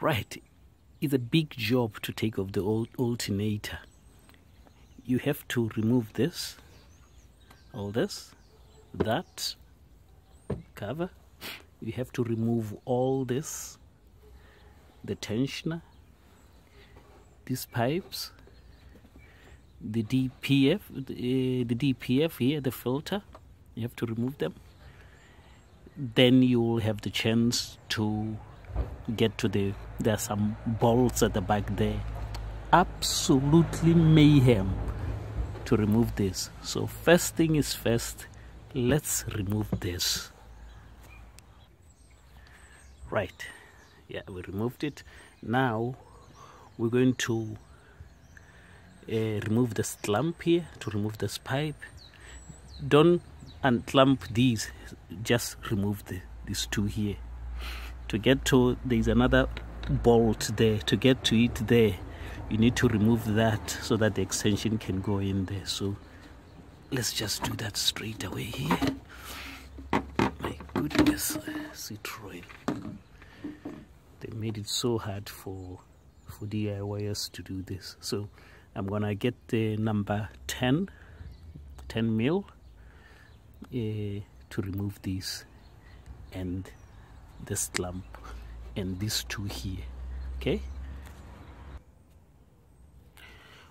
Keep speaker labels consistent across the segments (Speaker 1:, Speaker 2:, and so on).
Speaker 1: Right, it's a big job to take off the alternator. You have to remove this, all this, that cover. You have to remove all this, the tensioner, these pipes, the DPF, the DPF here, the filter. You have to remove them. Then you will have the chance to get to there are some bolts at the back there. Absolutely mayhem to remove this. So first thing is first, let's remove this. Right, yeah, we removed it. Now we're going to remove this clamp here, to remove this pipe. Don't unclamp these, just remove these two here. To get to, there's another bolt there. To get to it there, you need to remove that so that the extension can go in there. So let's just do that straight away here. My goodness, Citroen. They made it so hard for DIYers to do this. So I'm gonna get the number 10 mil to remove these and this clamp and these two here. Okay,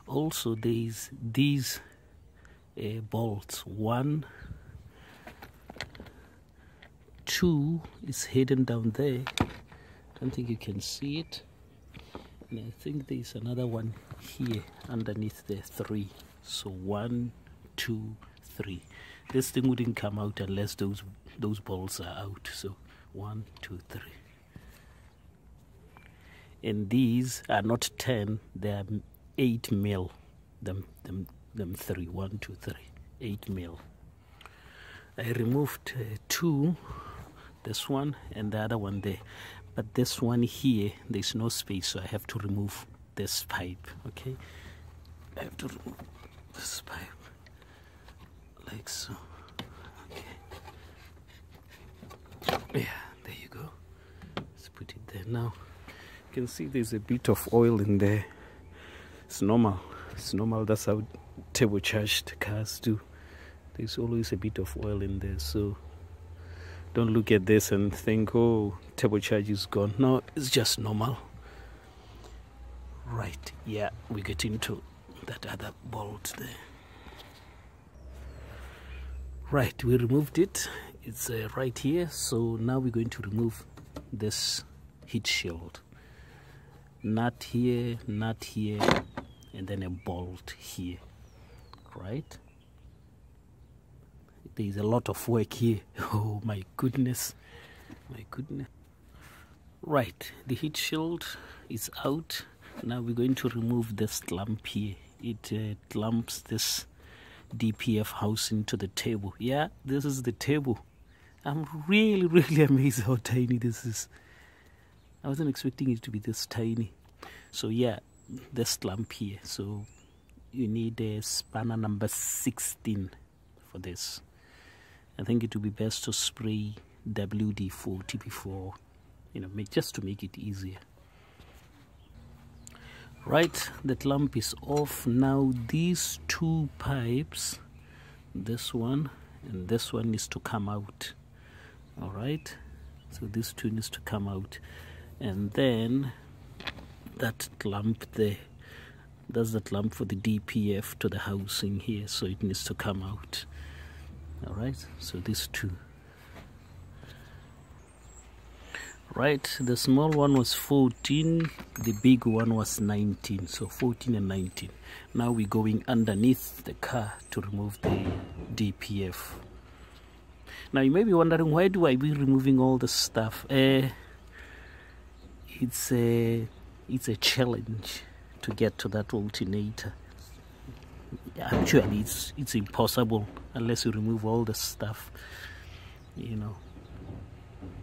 Speaker 1: also there's these bolts. 1, 2 is hidden down there. Don't think you can see it. And I think there's another one here underneath the 3. So 1, 2, 3. This thing wouldn't come out unless those bolts are out. So 1, 2, 3. And these are not 10, they are 8 mil. Them 3, 1, 2, 3, 8 mil. I removed 2, this one and the other one there. But this one here, there's no space, so I have to remove this pipe. Okay, I have to remove this pipe like so. Okay, yeah, there you go. Let's put it there now. You can see there's a bit of oil in there. It's normal. It's normal. That's how turbocharged cars do. There's always a bit of oil in there, so don't look at this and think, oh, turbocharge is gone. No, it's just normal. Right, yeah, we get into that other bolt there. Right, we removed it. It's right here. So now we're going to remove this heat shield. Nut here, and then a bolt here. Right? There's a lot of work here. Oh my goodness, my goodness. Right, the heat shield is out. Now we're going to remove this clamp here. It clamps this DPF housing to the table. Yeah, this is the table. I'm really amazed how tiny this is. I wasn't expecting it to be this tiny. So yeah, this clamp here. So you need a spanner number 16 for this. I think it would be best to spray WD-40 before, just to make it easier. Right, the clamp is off. Now these 2 pipes, this one and this one, needs to come out. All right, so these 2 needs to come out, and then that clamp there, that's the clamp for the DPF to the housing here, so it needs to come out. All right, so these 2. Right, the small one was 14, the big one was 19, so 14 and 19. Now we're going underneath the car to remove the DPF. Now you may be wondering, why do I be removing all this stuff? It's a challenge to get to that alternator. Actually, it's impossible unless you remove all the stuff,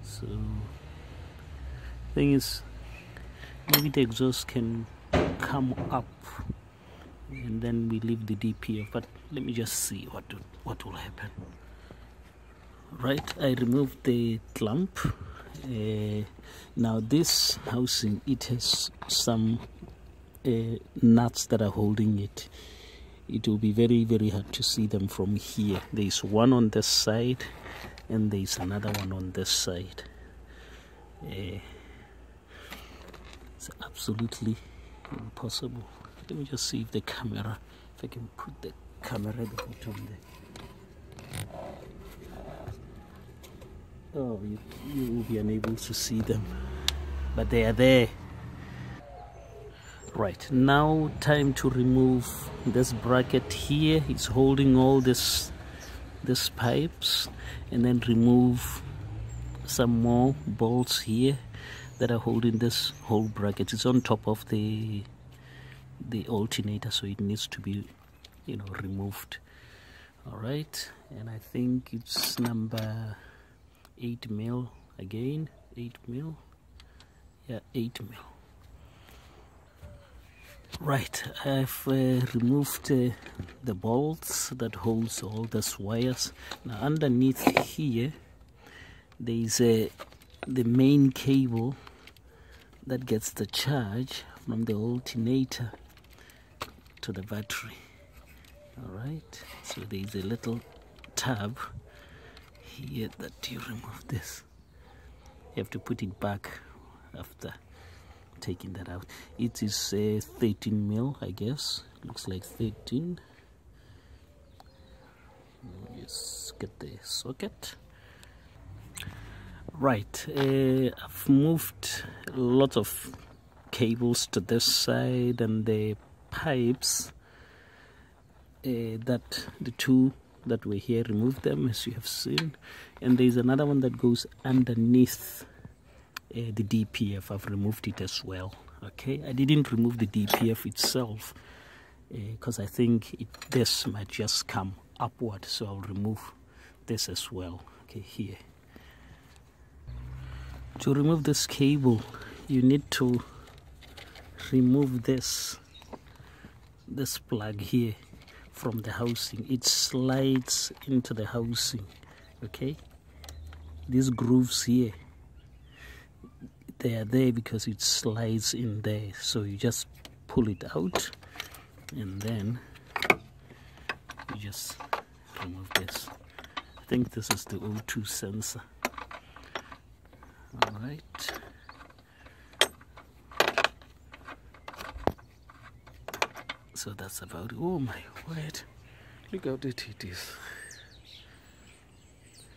Speaker 1: So thing is, maybe the exhaust can come up and then we leave the DPF, but let me just see what will happen. Right, I removed the clamp Now this housing, it has some nuts that are holding it. It will be very, very hard to see them from here. There's one on this side and there's another one on this side. It's absolutely impossible. Let me just see if the camera, if I can put the camera at the bottom there. Oh, you will be unable to see them, but they are there. Right, now time to remove this bracket here. It's holding all this pipes, and then remove some more bolts here that are holding this whole bracket. It's on top of the alternator, so it needs to be, you know, removed. All right, and I think it's number 8 mil again. 8 mil, yeah, 8 mil. Right, I've removed the bolts that holds all these wires. Now underneath here there is the main cable that gets the charge from the alternator to the battery. All right, so there is a little tab here that you remove this. You have to put it back after taking that out. It is 13 mil, I guess. Looks like 13. Just get the socket. Right, I've moved a lot of cables to this side, and the pipes that the two that were here, removed them as you have seen, and there's another one that goes underneath the DPF. I've removed it as well. Okay, I didn't remove the DPF itself because I think this might just come upward, so I'll remove this as well. Okay, here. To remove this cable, you need to remove this plug here from the housing. It slides into the housing. Okay, these grooves here, they are there because it slides in there, so you just pull it out and then you just remove this. I think this is the O2 sensor. All right, so that's about it. Oh my word, look how dirty it is.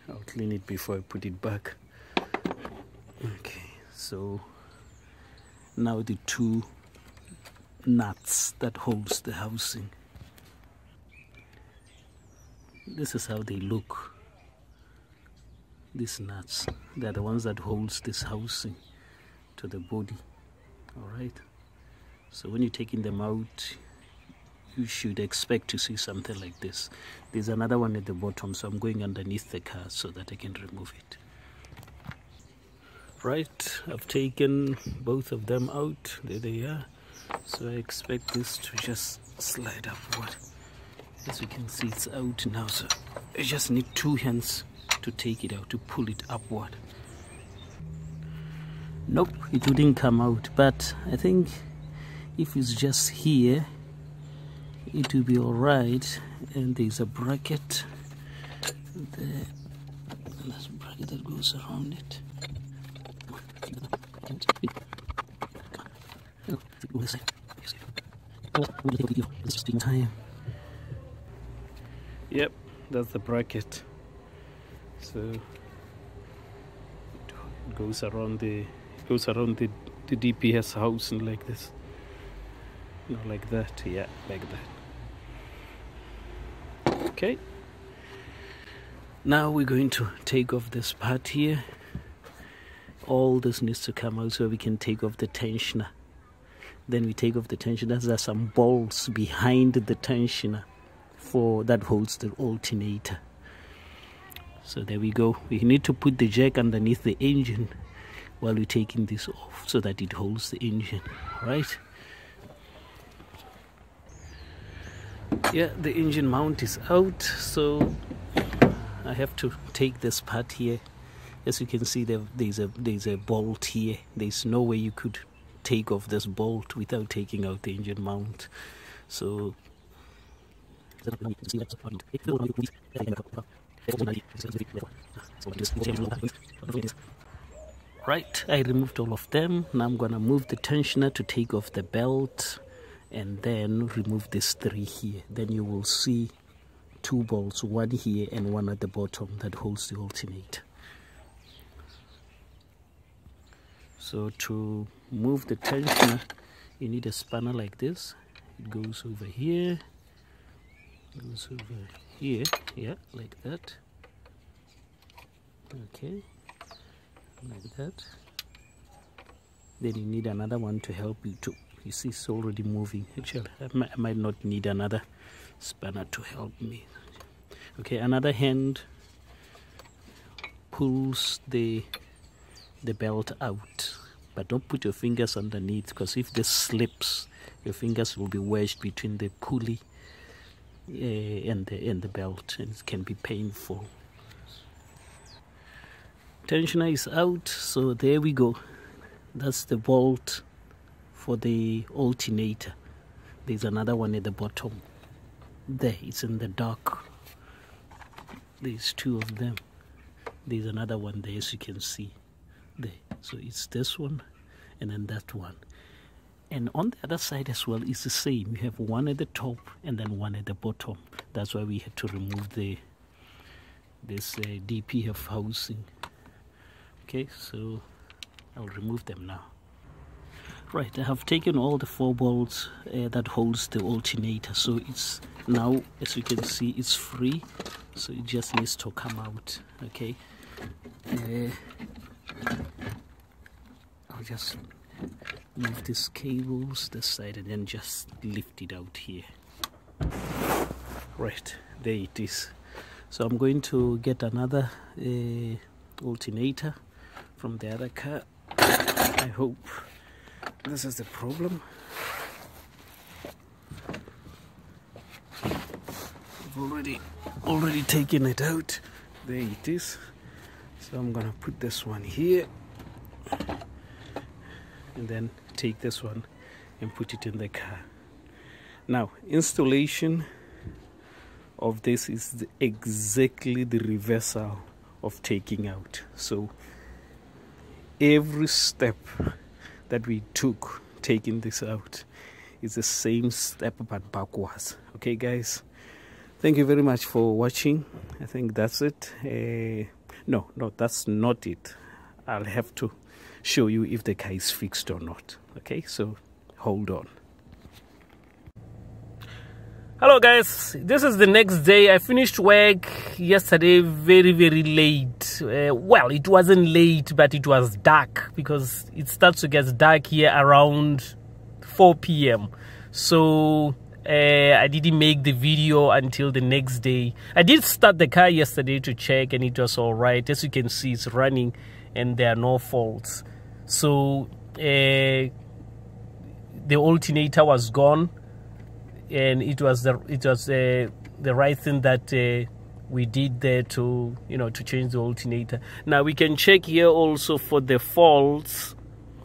Speaker 1: I'll clean it before I put it back. Okay, so now the two nuts that holds the housing. This is how they look. These nuts, they're the ones that holds this housing to the body. All right, so when you're taking them out, you should expect to see something like this. There's another one at the bottom, so I'm going underneath the car so that I can remove it. Right, I've taken both of them out. There they are. So I expect this to just slide upward. As you can see, it's out now, so I just need 2 hands to take it out, to pull it upward. Nope, it wouldn't come out, but I think if it's just here, it will be all right. And there's a bracket there, there's a bracket that goes around it. Yep, that's the bracket. So it goes around the DPS housing like this. No, like that. Yeah, like that. Okay. Now we're going to take off this part here. All this needs to come out so we can take off the tensioner. Then we take off the tensioner. There's some bolts behind the tensioner that holds the alternator. So there we go. We need to put the jack underneath the engine while we're taking this off so that it holds the engine. Right? Yeah, the engine mount is out, so I have to take this part here as you can see, there's a bolt here. There's no way you could take off this bolt without taking out the engine mount. So right, I removed all of them. Now I'm gonna move the tensioner to take off the belt and then remove these 3 here. Then you will see 2 bolts, one here and one at the bottom, that holds the alternator. So to move the tensioner, you need a spanner like this. It goes over here, goes over here, yeah, like that. Okay, like that. Then you need another one to help you to, you see it's already moving. Actually, I might not need another spanner to help me. Okay, another hand pulls the belt out, but don't put your fingers underneath, because if this slips, your fingers will be wedged between the pulley and the belt, and it can be painful. Tensioner is out, so there we go. That's the bolt for the alternator. There's another one at the bottom there, it's in the dark. There's 2 of them. There's another one there, as you can see there. So it's this one and then that one, and on the other side as well it's the same. You have one at the top and then one at the bottom. That's why we had to remove this DPF housing. Okay, so I'll remove them now. Right, I have taken all the 4 bolts that holds the alternator, so it's now, as you can see, it's free, so it just needs to come out. Okay, I'll just move these cables this side and then just lift it out here. Right, there it is. So I'm going to get another alternator from the other car. I hope this is the problem. I've already taken it out. There it is. So I'm gonna put this one here and then take this one and put it in the car. Now, installation of this is exactly the reversal of taking out. So every step that we took taking this out is the same step but backwards. Okay guys, thank you very much for watching. I think that's it. No, that's not it. I'll have to show you if the car is fixed or not. Okay, so hold on. Hello guys, this is the next day. I finished work yesterday very late. Well, it wasn't late, but it was dark, because it starts to get dark here around 4 p.m. So I didn't make the video until the next day. I did start the car yesterday to check and it was all right. As you can see, it's running and there are no faults. So the alternator was gone, and it was the right thing that we did there to to change the alternator. Now we can check here also for the faults.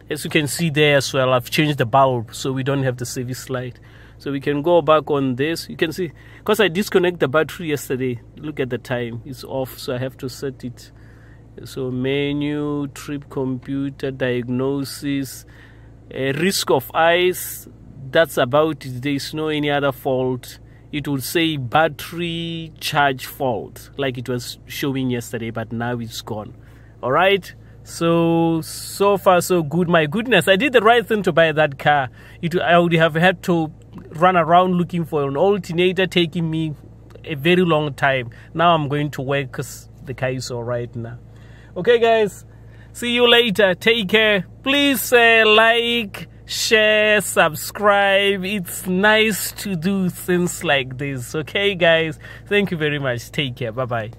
Speaker 1: As you can see there as well, I've changed the bulb so we don't have the service light. So we can go back on this. You can see, because I disconnected the battery yesterday, look at the time, it's off, so I have to set it. So menu, trip computer, diagnosis, risk of ice, that's about it. There is no any other fault. It will say battery charge fault like it was showing yesterday, but now it's gone. All right, so far so good. My goodness, I did the right thing to buy that car. I would have had to run around looking for an alternator, taking me a very long time. Now I'm going to work because the car is all right now. Okay guys, see you later. Take care. Please like, share, subscribe. It's nice to do things like this. Okay guys, thank you very much. Take care. Bye bye.